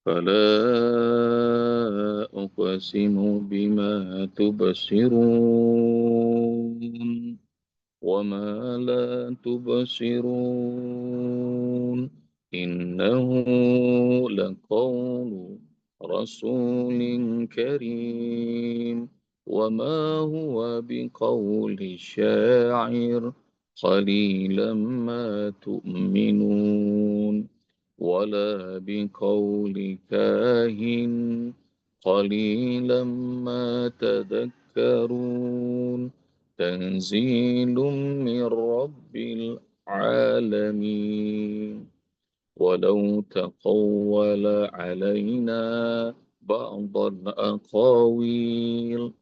فلا أقسم بما تبصرون وما لا تبصرون إنه لقول رسول كريم وما هو بقول شاعر قليلا ما تؤمنون ولا بقول كاهن قليلا ما تذكرون تنزيل من رب العالمين ولو تقول علينا بعض الأقاويل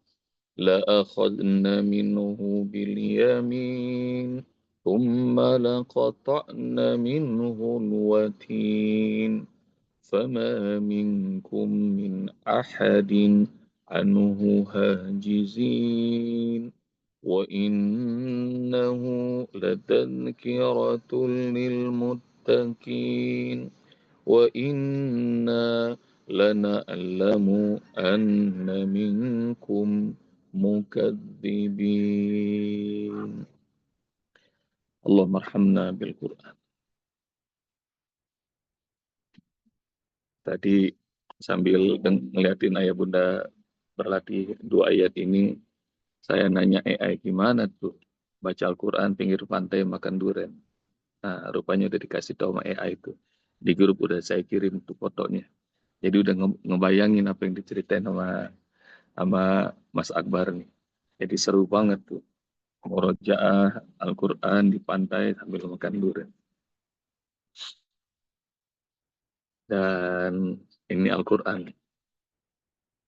لأخذنا منه باليمين ثم لقطعنا منه الوتين فما منكم من أحد عنه هاجزين وإنه لتذكرة للمتقين وإنا لنعلم أن منكم مكذبين اللهم ارحمنا بالقرآن. Tadi sambil ngeliatin ayah bunda berlatih dua ayat ini, saya nanya AI gimana tuh baca Al-Quran pinggir pantai makan durian. Nah, rupanya udah dikasih tahu sama AI itu. Di grup udah saya kirim tuh fotonya. Jadi udah ngebayangin apa yang diceritain sama Mas Akbar nih. Jadi seru banget tuh. Murojaah Al-Quran di pantai sambil makan durian. Dan ini Al-Quran.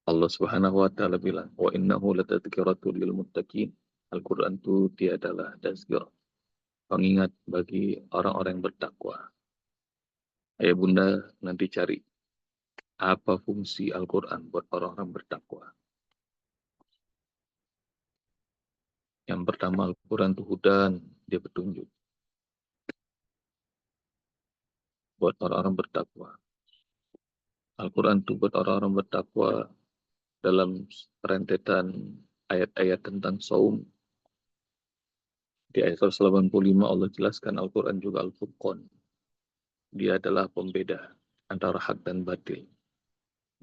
Allah Subhanahu wa taala bilang, "Wa innahu latadzkiratul lil muttaqin." Al-Quran itu dia adalah tazkirah, pengingat bagi orang-orang yang bertakwa. Ayah bunda nanti cari apa fungsi Al-Quran buat orang-orang bertakwa. Yang pertama Al-Quran itu hudan, dia petunjuk buat orang-orang bertakwa. Al-Quran itu buat orang-orang bertakwa dalam rentetan ayat-ayat tentang saum. Di ayat 185 Allah jelaskan Al-Quran juga Al-Furqan. Dia adalah pembeda antara hak dan batil.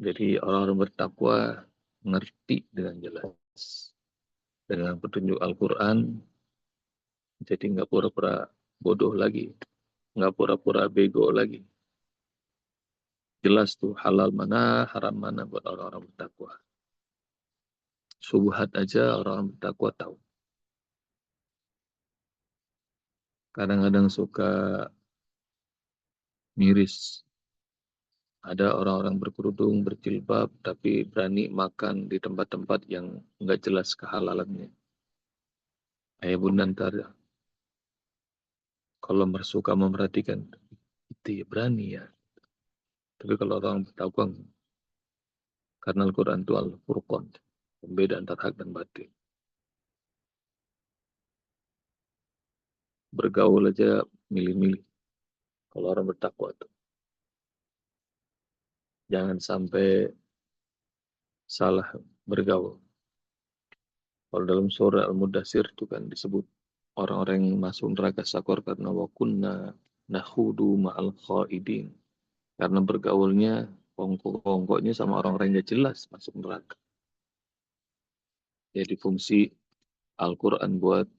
Jadi orang-orang bertakwa ngerti dengan jelas. Dengan petunjuk Al-Quran, jadi nggak pura-pura bodoh lagi. Nggak pura-pura bego lagi. Jelas tuh halal mana, haram mana buat orang-orang bertakwa. Subhat aja orang bertakwa tahu. Kadang-kadang suka miris. Ada orang-orang berkerudung, berjilbab, tapi berani makan di tempat-tempat yang nggak jelas kehalalannya. Ayah bunda ntar, kalau suka memperhatikan, itu ya berani ya. Tapi kalau orang bertakwa, karena Al-Quran itu Al-Furqan, pembeda antara hak dan batil. Bergaul aja milih-milih. Kalau orang bertakwa tuh. Jangan sampai salah bergaul. Kalau dalam surah Al-Mudassir itu kan disebut orang-orang yang masuk neraka sakor karena wakunna nahudu ma'al khaidin. Karena bergaulnya pongkok-pongkoknya sama orang-orang yang gak jelas masuk neraka. Jadi fungsi Al-Quran buat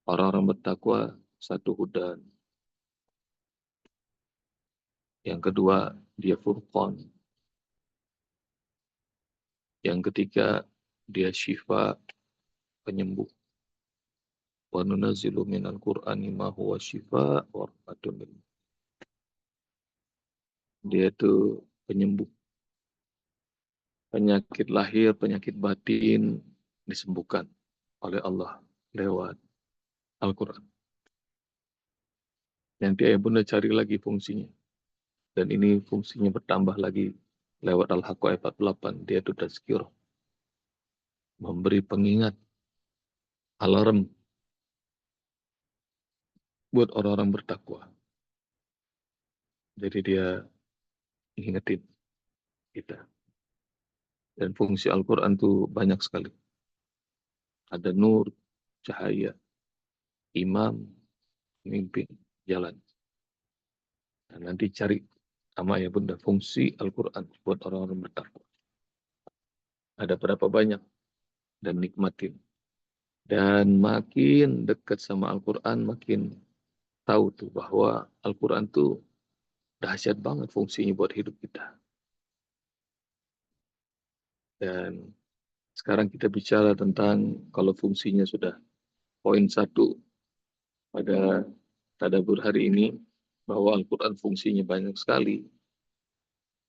orang-orang bertakwa satu hudan. Yang kedua dia furqan. Yang ketiga dia syifa, penyembuh. Wa nunazzilu minal Qur'ani ma huwa syifa wa rahmatun lil. Dia itu penyembuh. Penyakit lahir, penyakit batin disembuhkan oleh Allah lewat Al-Quran. Nanti ayah bunda cari lagi fungsinya. Dan ini fungsinya bertambah lagi lewat Al-Haqqah ayat 48. Dia itu tazkirah. Memberi pengingat, alarm buat orang-orang bertakwa. Jadi dia ngingetin kita. Dan fungsi Al-Quran itu banyak sekali. Ada nur, cahaya, imam, pemimpin, jalan. Nah, nanti cari sama ya bunda fungsi Al-Quran buat orang-orang bertakwa. Ada berapa banyak dan nikmatin. Dan makin dekat sama Al-Quran, makin tahu tuh bahwa Al-Quran tuh dahsyat banget fungsinya buat hidup kita. Dan sekarang kita bicara tentang kalau fungsinya sudah poin 1 pada tadabbur hari ini, bahwa Al-Quran fungsinya banyak sekali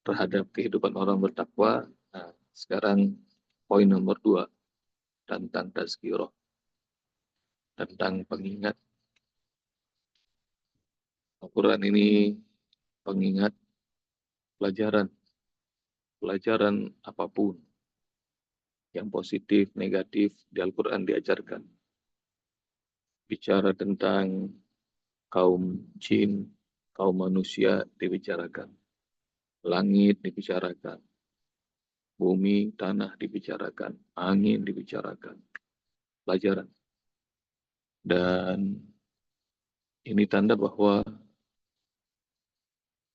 terhadap kehidupan orang bertakwa. Nah, sekarang poin nomor 2 tentang tazkirah, tentang pengingat. Al-Quran ini pengingat pelajaran apapun yang positif, negatif di Al-Quran diajarkan. Bicara tentang kaum jin, kaum manusia dibicarakan. Langit dibicarakan. Bumi, tanah dibicarakan. Angin dibicarakan. Pelajaran. Dan ini tanda bahwa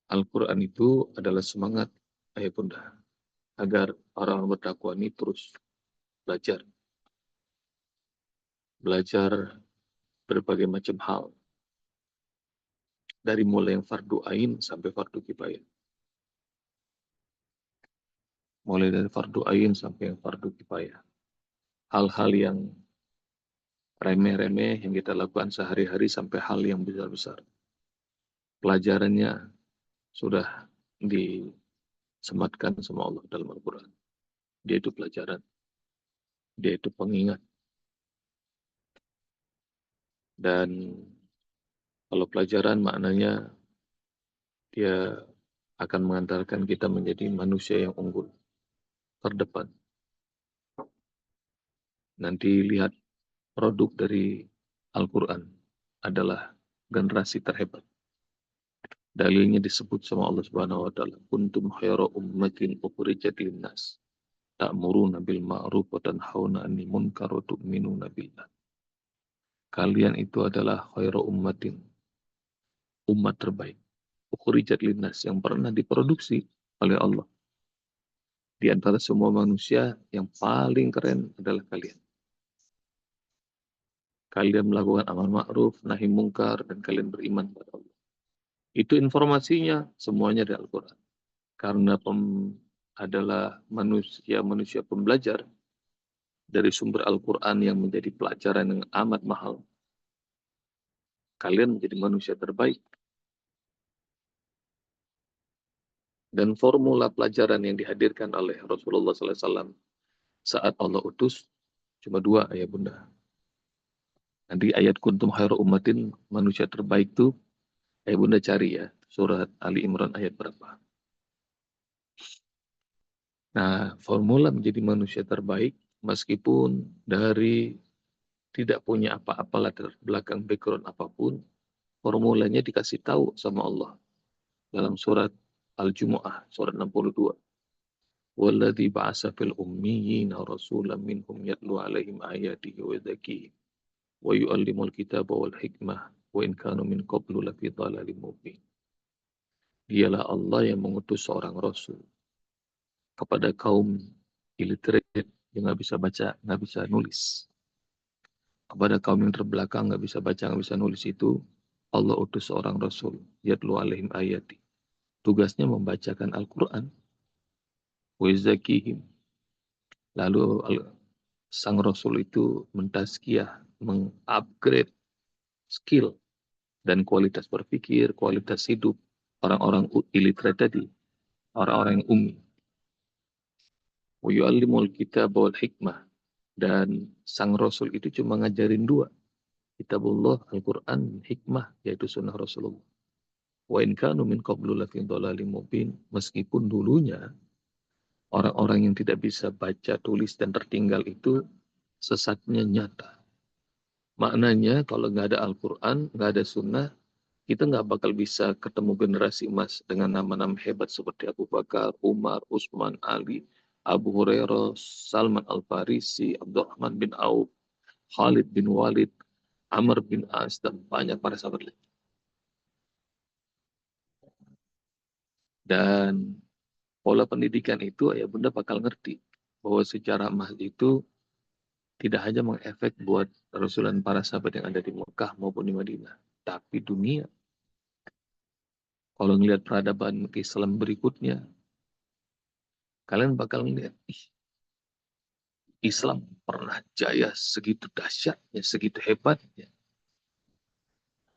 Al-Quran itu adalah semangat ayah bunda agar orang bertakwa ini terus belajar. Belajar berbagai macam hal. Dari mulai yang fardu ain sampai fardu kifayah. Mulai dari fardu ain sampai yang fardu kifayah. Hal-hal yang remeh-remeh yang kita lakukan sehari-hari sampai hal yang besar-besar. Pelajarannya sudah disematkan sama Allah dalam Al-Quran. Dia itu pelajaran. Dia itu pengingat. Dan kalau pelajaran maknanya dia akan mengantarkan kita menjadi manusia yang unggul, terdepan. Nanti lihat produk dari Al-Quran adalah generasi terhebat. Dalilnya disebut sama Allah Subhanahu wa taala, kuntum khaira ummatin ukhrijat linnas ta'muruna bil ma'ruf wa tanhauna 'anil munkar wa tu'minuna billah. Kalian itu adalah khaira ummatin, umat terbaik. Ukhrijat linnas, yang pernah diproduksi oleh Allah. Di antara semua manusia yang paling keren adalah kalian. Kalian melakukan amar ma'ruf, nahi mungkar, dan kalian beriman pada Allah. Itu informasinya semuanya dari Al-Quran. Karena adalah manusia pembelajar dari sumber Al-Quran yang menjadi pelajaran yang amat mahal. Kalian menjadi manusia terbaik. Dan formula pelajaran yang dihadirkan oleh Rasulullah SAW saat Allah utus cuma 2 ayat bunda. Nanti ayat kuntum khairu ummatin, manusia terbaik itu ayat bunda cari ya, surat Ali Imran ayat berapa. Nah, formula menjadi manusia terbaik meskipun dari tidak punya apa-apa latar belakang background apapun, formulanya dikasih tahu sama Allah dalam surat Al-Jumu'ah, surat 62. Walladzi ba'asa fil ummiyina rasulan minhum yatlu 'alaihim ayatihi wa yuzakkihim wa yu'allimul kitaba wal hikmah wa in kanu min qablu lafi dhalalin mubin. Dialah Allah yang mengutus seorang rasul kepada kaum illiterate yang nggak bisa baca, nggak bisa nulis. Kepada kaum yang terbelakang nggak bisa baca, nggak bisa nulis itu, Allah utus seorang rasul, yatlu 'alaihim ayati. Tugasnya membacakan Al-Quran. Wa yuzakkihim. Lalu sang rasul itu mentazkiyah, mengupgrade skill dan kualitas berpikir, kualitas hidup orang-orang illiterate tadi, orang-orang yang ummi. Wa yu'allimul kitaba wal hikmah. Dan sang rasul itu cuma ngajarin 2. Kitabullah, Al-Quran, hikmah, yaitu sunnah Rasulullah. Wa in kanu min qablu lafi dhalalim mubin. Meskipun dulunya orang-orang yang tidak bisa baca, tulis, dan tertinggal itu sesatnya nyata. Maknanya kalau nggak ada Al-Quran, nggak ada sunnah, kita nggak bakal bisa ketemu generasi emas dengan nama-nama hebat seperti Abu Bakar, Umar, Utsman, Ali, Abu Hurairah, Salman Al-Farisi, Abdurrahman bin Auf, Khalid bin Walid, Amr bin As, dan banyak para sahabat lain. Dan pola pendidikan itu ayah bunda bakal ngerti bahwa sejarah emas itu tidak hanya mengefek buat Rasul dan para sahabat yang ada di Mekah maupun di Madinah, tapi dunia. Kalau ngelihat peradaban Islam berikutnya, kalian bakal ngelihat, Islam pernah jaya segitu dahsyatnya, segitu hebatnya.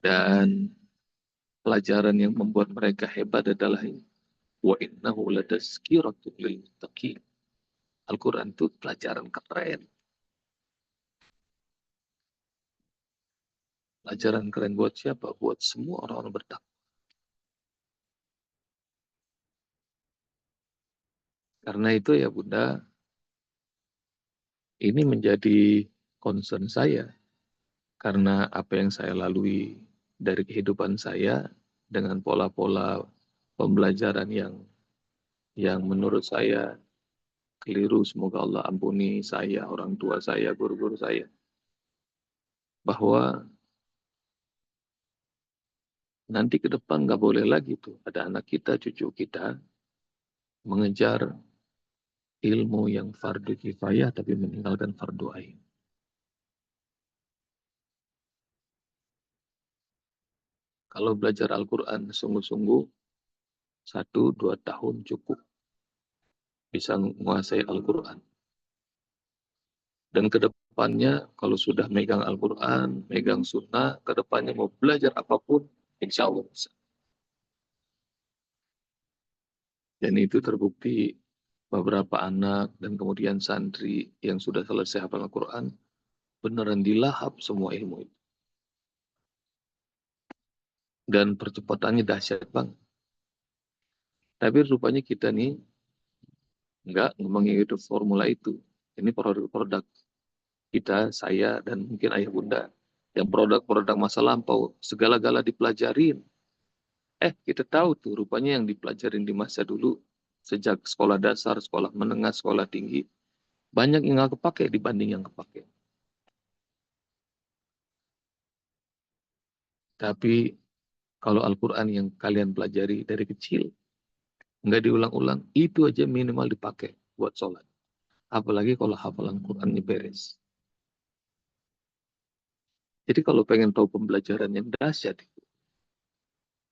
Dan pelajaran yang membuat mereka hebat adalah ini. Wa innahu latazkiratun lil muttaqin. Al-Quran itu pelajaran keren. Pelajaran keren buat siapa? Buat semua orang-orang bertakwa. Karena itu ya Bunda, ini menjadi concern saya. Karena apa yang saya lalui dari kehidupan saya dengan pola-pola pembelajaran yang menurut saya keliru. Semoga Allah ampuni saya, orang tua saya, guru-guru saya. Bahwa nanti ke depan nggak boleh lagi tuh ada anak kita, cucu kita mengejar ilmu yang fardu kifayah tapi meninggalkan fardu ain. Kalau belajar Al-Quran sungguh-sungguh, 1-2 tahun cukup bisa menguasai Al-Quran. Dan ke depannya kalau sudah megang Al-Quran, megang sunnah, ke depannya mau belajar apapun, insya Allah bisa. Dan itu terbukti beberapa anak dan kemudian santri yang sudah selesai hafal Al-Quran, beneran dilahap semua ilmu itu. Dan percepatannya dahsyat banget. Tapi rupanya kita nih nggak mengikuti formula itu. Ini produk-produk kita, saya, dan mungkin ayah bunda. Yang produk-produk masa lampau, segala-gala dipelajarin. Kita tahu tuh rupanya yang dipelajarin di masa dulu, sejak sekolah dasar, sekolah menengah, sekolah tinggi, banyak yang nggak kepake dibanding yang kepake. Tapi kalau Al-Quran yang kalian pelajari dari kecil, nggak diulang-ulang, itu aja minimal dipakai buat sholat. Apalagi kalau hafalan Qurannya beres. Jadi kalau pengen tahu pembelajaran yang dahsyat,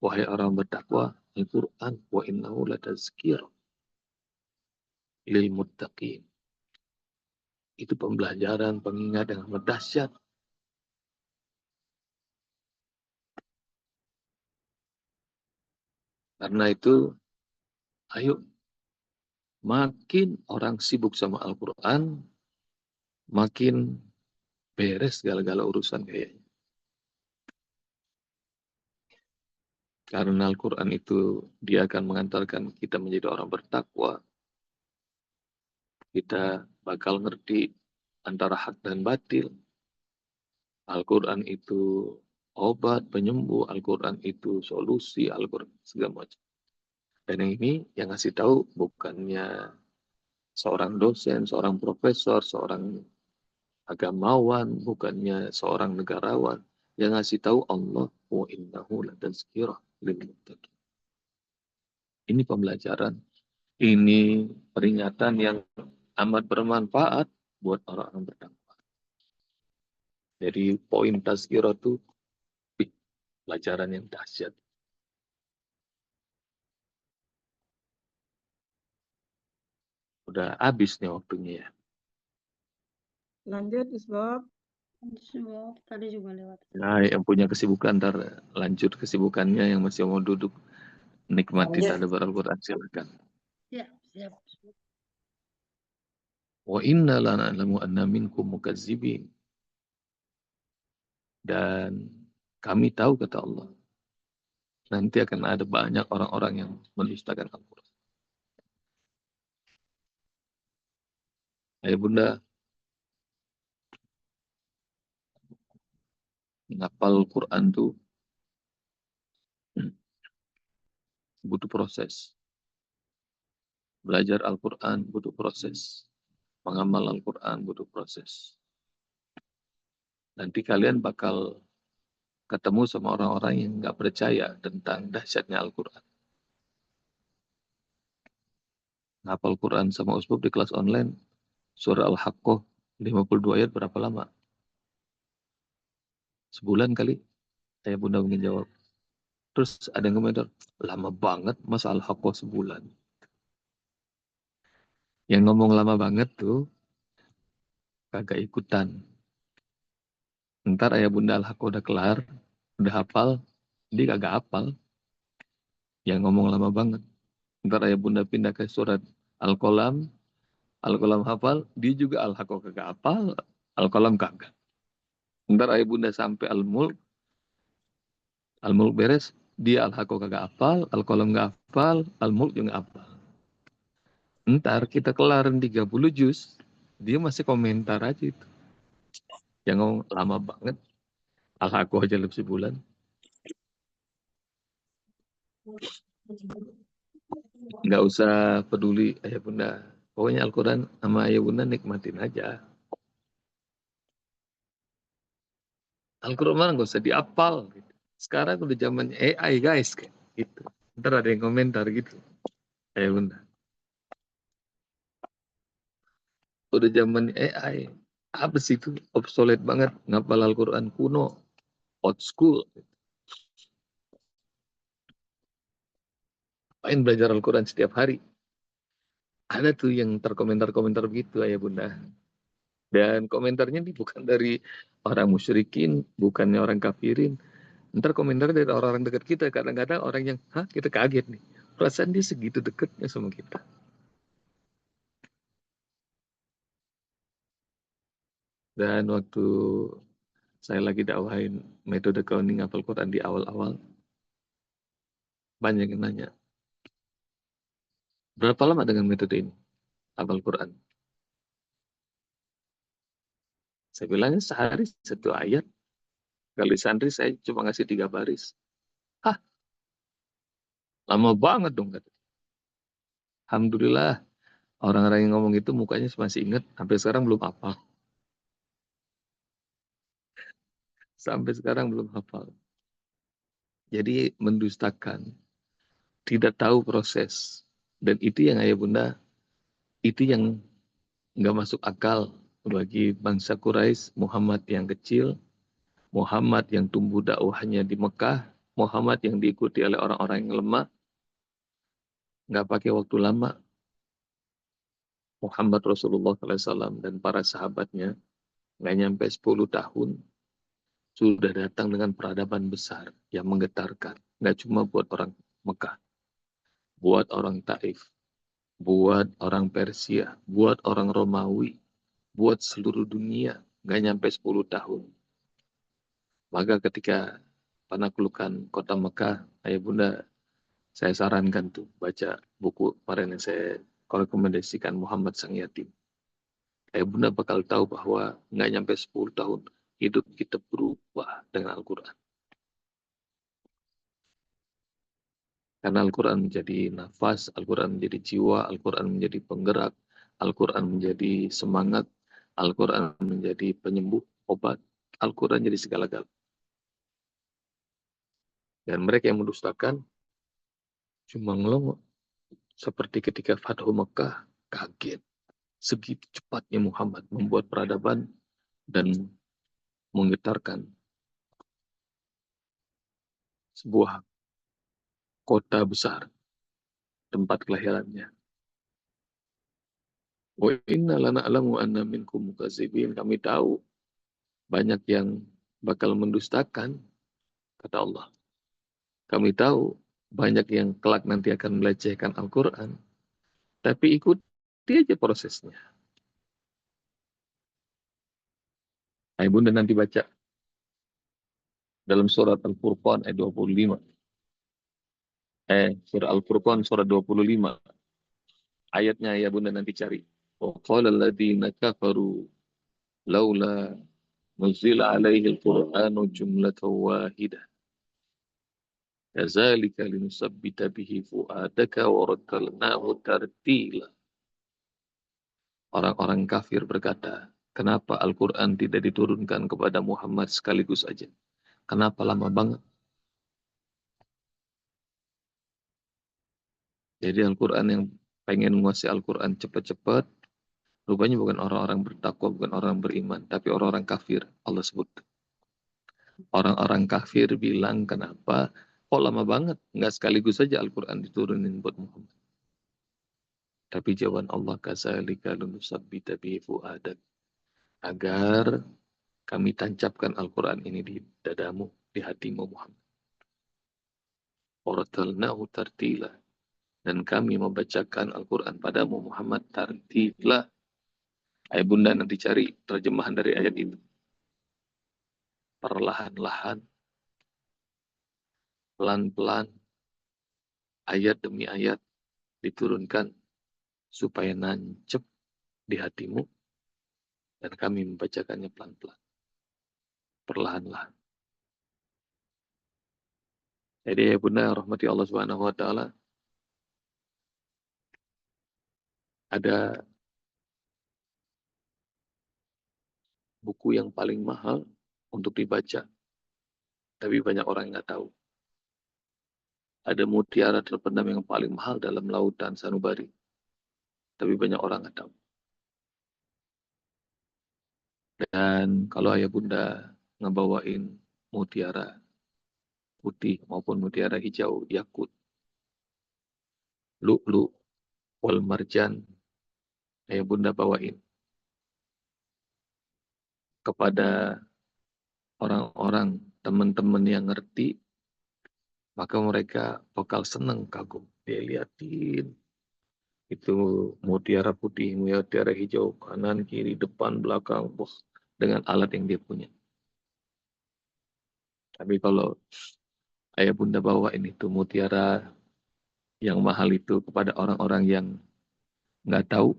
wahai orang bertakwa, Al-Quran wa innahu latazkir lil muttaqin. Itu pembelajaran, pengingat yang amat dahsyat. Karena itu, ayo, makin orang sibuk sama Al-Quran, makin beres segala-gala urusan kayaknya. Karena Al-Quran itu, dia akan mengantarkan kita menjadi orang bertakwa. Kita bakal ngerti antara hak dan batil. Al-Quran itu obat, penyembuh, Al-Quran itu solusi, Al-Quran segala macam. Dan yang ini yang ngasih tahu bukannya seorang dosen, seorang profesor, seorang agamawan, bukannya seorang negarawan. Yang ngasih tahu Allah, wa innahu latazkirah lil muttaqin. Ini pembelajaran, ini peringatan yang amat bermanfaat buat orang-orang bertakwa. Jadi poin tazkirah itu pelajaran yang dahsyat. Udah habis nih waktunya ya. Lanjut, Bob. Tadi juga lewat. Nah, yang punya kesibukan ntar lanjut kesibukannya, yang masih mau duduk nikmati tadabbur Al-Quran silakan. Ya, siap. Wa inna lana'lamu anna minkum mukazzibin. Dan kami tahu kata Allah, nanti akan ada banyak orang-orang yang mendustakan Al-Quran. Ayah bunda, ngapal Quran tuh butuh proses. Belajar Al-Quran butuh proses. Mengamal Al-Quran butuh proses. Nanti kalian bakal ketemu sama orang-orang yang nggak percaya tentang dahsyatnya Al-Quran. Ngapal Quran sama Usbub di kelas online, surah Al-Haqqah 52 ayat berapa lama? Sebulan kali? Saya bunda mungkin jawab. Terus ada yang komentar, lama banget masa Al-Haqqah sebulan. Yang ngomong lama banget tuh kagak ikutan. Ntar ayah bunda Al-Haqqah udah kelar, udah hafal, dia kagak hafal. Yang ngomong lama banget. Ntar ayah bunda pindah ke surat Al-Qalam, Al-Qalam hafal, dia juga Al-Haqqah kagak hafal, Al-Qalam kagak. Ntar ayah bunda sampai Al-Mulk beres, dia Al-Haqqah kagak hafal, Al-Qalam gak hafal, Al-Mulk juga gak hafal. Ntar kita kelarin 30 juz, dia masih komentar aja itu. Yang ngomong lama banget, Al-Haqqah aja lebih sebulan. Nggak usah peduli ayah bunda. Pokoknya Al-Quran sama ayah bunda nikmatin aja. Al-Quran mana nggak usah diapal. Gitu. Sekarang udah zamannya AI guys. Kayak gitu. Ntar ada yang komentar gitu. Ayah bunda. Udah zamannya AI. Apa sih itu? Obsolete banget. Ngapal Al-Quran kuno. Old school. Main belajar Al-Quran setiap hari. Ada tuh yang terkomentar-komentar begitu ayah bunda. Dan komentarnya ini bukan dari orang musyrikin, bukannya orang kafirin. Ntar komentar dari orang-orang dekat kita. Kadang-kadang orang yang, kita kaget nih. Perasaan dia segitu dekatnya sama kita. Dan waktu saya lagi dakwahin metode coding hafal Quran di awal-awal, banyak yang nanya, berapa lama dengan metode ini hafal Quran? Saya bilangnya sehari 1 ayat. Kali santri saya cuma ngasih 3 baris. Lama banget dong. Kata. Alhamdulillah, orang-orang yang ngomong itu mukanya masih ingat, sampai sekarang belum hafal. Sampai sekarang belum hafal. Jadi mendustakan, tidak tahu proses. Dan itu yang ayah bunda, itu yang nggak masuk akal bagi bangsa Quraisy, Muhammad yang kecil, Muhammad yang tumbuh dakwahnya di Mekah, Muhammad yang diikuti oleh orang-orang yang lemah, nggak pakai waktu lama. Muhammad Rasulullah SAW dan para sahabatnya nggak nyampe 10 tahun sudah datang dengan peradaban besar yang menggetarkan. Nggak cuma buat orang Mekah, buat orang Taif, buat orang Persia, buat orang Romawi, buat seluruh dunia. Nggak nyampe 10 tahun. Maka ketika penaklukan kota Mekah, ayah bunda, saya sarankan tuh baca buku kemarin yang saya rekomendasikan, Muhammad Sang Yatim. Ayah bunda bakal tahu bahwa nggak nyampe 10 tahun hidup kita berubah dengan Al-Quran. Karena Al-Quran menjadi nafas, Al-Quran menjadi jiwa, Al-Quran menjadi penggerak, Al-Quran menjadi semangat, Al-Quran menjadi penyembuh, obat, Al-Quran jadi segala-galanya. Dan mereka yang mendustakan cuma ngelongok. Seperti ketika Fathu Mekah, kaget. Segitu cepatnya Muhammad membuat peradaban dan menggetarkan sebuah kota besar, tempat kelahirannya. Wa inna lana'lamu anna minkum mukazibin. Kami tahu banyak yang bakal mendustakan, kata Allah. Kami tahu banyak yang kelak nanti akan melecehkan Al-Quran. Tapi ikuti aja prosesnya. Ayo bunda nanti baca dalam surat Al-Furqan ayat 25. Surah Al-Furqan surat 25. Ayatnya ya bunda nanti cari. Wa qala alladziina kafaru laula nuzila alaihi al-Qur'anu jumlatan wahidah. Kadzalika linusabbita bihi fuadaka wa rattalnahu tartila. Orang-orang kafir berkata, kenapa Al-Quran tidak diturunkan kepada Muhammad sekaligus saja? Kenapa lama banget? Jadi Al-Quran yang pengen menguasai Al-Quran cepat-cepat, rupanya bukan orang-orang bertakwa, bukan orang beriman, tapi orang-orang kafir. Allah sebut. Orang-orang kafir bilang, kenapa? Kok lama banget? Nggak sekaligus saja Al-Quran diturunin buat Muhammad. Tapi jawaban Allah, kadzalika linusabbita bihi fuadak. Agar kami tancapkan Al-Quran ini di dadamu, di hatimu Muhammad. Warattalnahu tartila. Dan kami membacakan Al-Quran padamu Muhammad tartila. Ayah bunda nanti cari terjemahan dari ayat itu. Perlahan-lahan, pelan-pelan, ayat demi ayat diturunkan supaya nancep di hatimu dan kami membacakannya pelan-pelan. Perlahan-lahan. Jadi ya bunda rahmati Allah Subhanahu wa taala, ada buku yang paling mahal untuk dibaca, tapi banyak orang yang nggak tahu. Ada mutiara terpendam yang paling mahal dalam lautan sanubari, tapi banyak orang nggak tahu. Dan kalau ayah bunda ngebawain mutiara putih maupun mutiara hijau, yakut, lu'lu, wal marjan, ayah bunda bawain kepada orang-orang, teman-teman yang ngerti, maka mereka bakal senang, kagum. Dia liatin itu mutiara putih, mutiara hijau, kanan, kiri, depan, belakang, dengan alat yang dia punya. Tapi kalau ayah bunda bawain itu mutiara yang mahal itu kepada orang-orang yang nggak tahu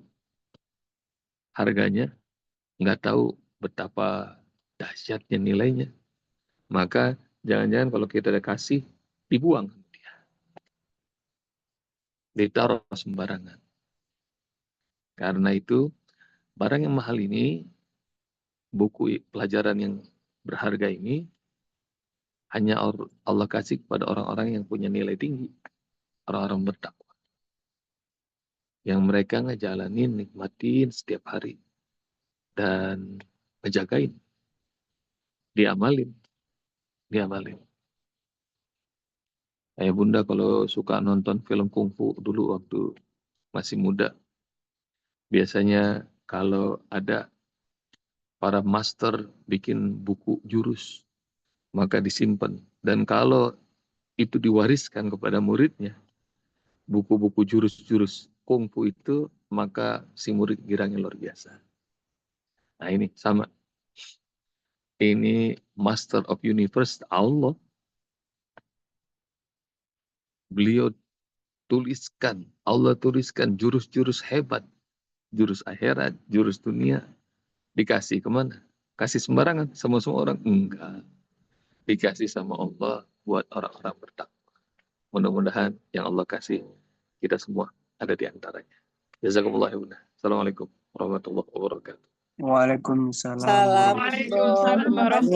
harganya, nggak tahu betapa dahsyatnya nilainya, maka jangan-jangan kalau kita udah kasih, dibuang, ditaruh sembarangan. Karena itu, barang yang mahal ini, buku pelajaran yang berharga ini, hanya Allah kasih kepada orang-orang yang punya nilai tinggi, orang-orang bertakwa. Yang mereka ngejalanin, nikmatin setiap hari. Dan ngejagain. Diamalin. Ayah bunda kalau suka nonton film kungfu dulu waktu masih muda, biasanya kalau ada para master bikin buku jurus, maka disimpan. Dan kalau itu diwariskan kepada muridnya, buku-buku jurus-jurus kungfu itu, maka si murid girangnya luar biasa. Nah ini sama. Ini Master of Universe Allah. Beliau tuliskan, Allah tuliskan jurus-jurus hebat. Jurus akhirat, jurus dunia. Dikasih kemana? Kasih sembarangan sama semua orang? Enggak. Dikasih sama Allah buat orang-orang bertakwa. Mudah-mudahan yang Allah kasih kita semua ada di antaranya. Jazakumullah ya. Assalamualaikum warahmatullahi wabarakatuh. Waalaikumsalam. Salam, Waalaikumsalam Bro. Terima kasih.